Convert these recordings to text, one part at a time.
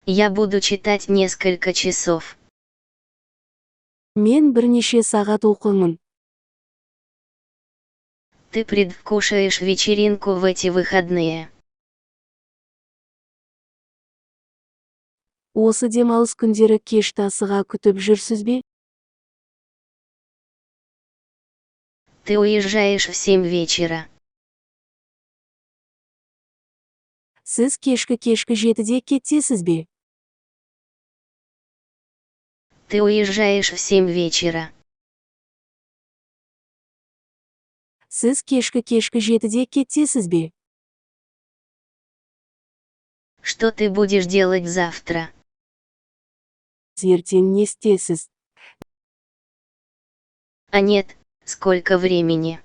Я буду читать несколько часов. Мен бірнеше сағат оқимын. Ты предвкушаешь вечеринку в эти выходные. Осы демалыс күндері кешті асыға күтіп жүрсіз бе? Ты уезжаешь в 7 вечера. Сіз кешкі 7-де кетесіз бе? Ты уезжаешь в 7 вечера. Сіз кешкі 7-де кетесіз бе? Что ты будешь делать завтра? Ертең не істесіз? А нет, сколько времени?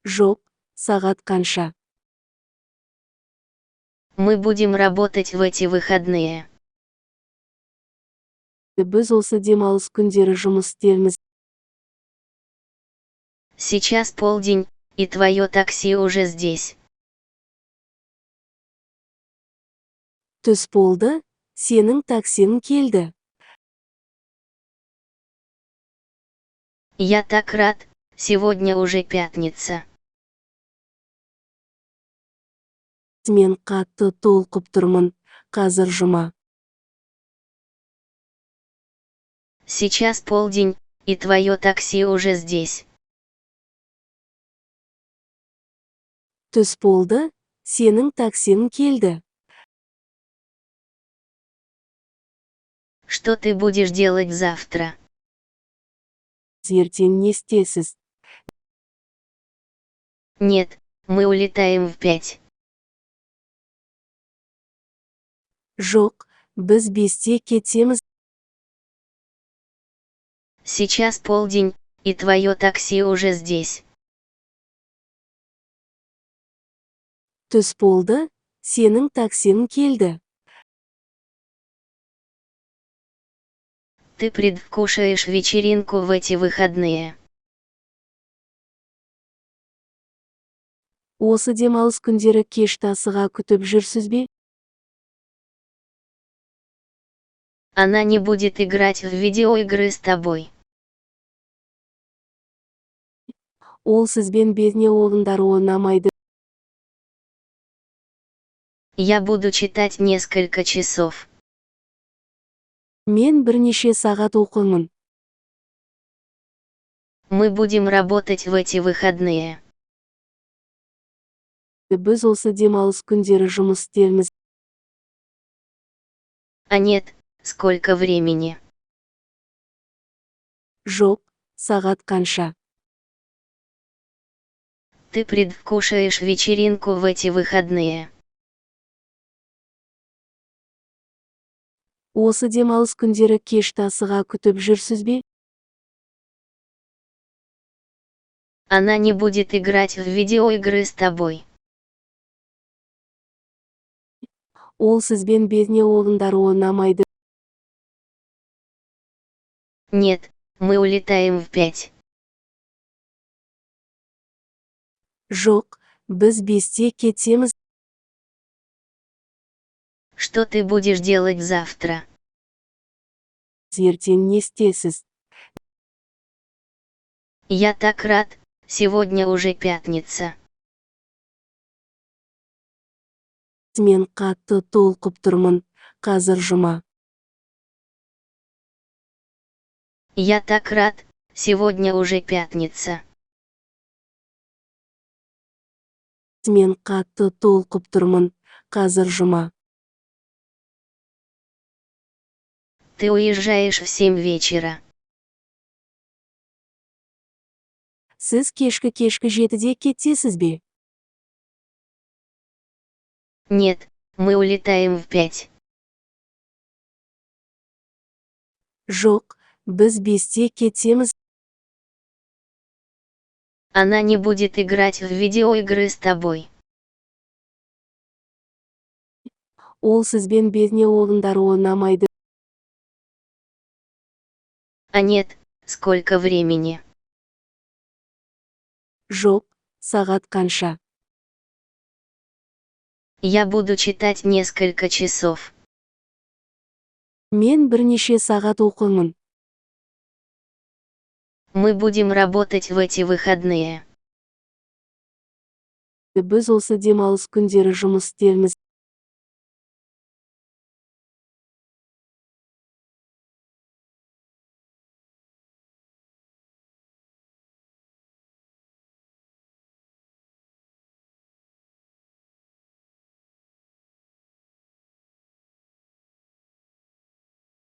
Жоқ, сағат қанша? Мы будем работать в эти выходные. Біз осы демалыс күндері жұмыс істейміз. Сейчас полдень, и твое такси уже здесь. Түс болды, сенің таксиң келді. Я так рад, сегодня уже пятница. Мен қатты толқып тұрмын, қазір жұма. Сейчас полдень, и твое такси уже здесь. Түс болды, сенің таксиң келді. Что ты будешь делать завтра? Ертең не істесіз? Нет, мы улетаем в 5. Жоқ, біз 5-те кетеміз. Сейчас полдень, и твое такси уже здесь. Түс болды, сенің таксиң келді. Ты предвкушаешь вечеринку в эти выходные. Осы демалыс күндері кешті асыға күтіп жүрсіз бе? Она не будет играть в видеоигры с тобой. Ол сізбен бейне ойындар ойнамайды. Я буду читать несколько часов. Мен бірнеше сағат оқимын. Мы будем работать в эти выходные. Біз осы демалыс күндері жұмыс істейміз. А нет, сколько времени? Жоқ, сағат қанша? Ты предвкушаешь вечеринку в эти выходные. Осы демалыс күндері кешті асыға күтіп жүрсіз бе? Она не будет играть в видеоигры с тобой. Ол сізбен бейне ойындар ойнамайды. Нет, мы улетаем в 5. Жоқ, біз 5-те кетеміз. Что ты будешь делать завтра? Ертең не істесіз? Я так рад, сегодня уже пятница. Мен қатты толқып тұрмын, қазір жұма. Я так рад, сегодня уже пятница. Мен қатты толқып тұрмын, қазір жұма. Ты уезжаешь в 7 вечера. Сіз кешкі 7-де кетесіз бе? Нет, мы улетаем в 5. Жоқ, біз 5-те кетеміз. Она не будет играть в видеоигры с тобой. Ол сізбен бейне ойындар ойнамайды. А нет, сколько времени? Жоқ, сағат қанша? Я буду читать несколько часов. Мен бірнеше сағат оқимын. Мы будем работать в эти выходные. Біз осы демалыс күндері жұмыс істейміз.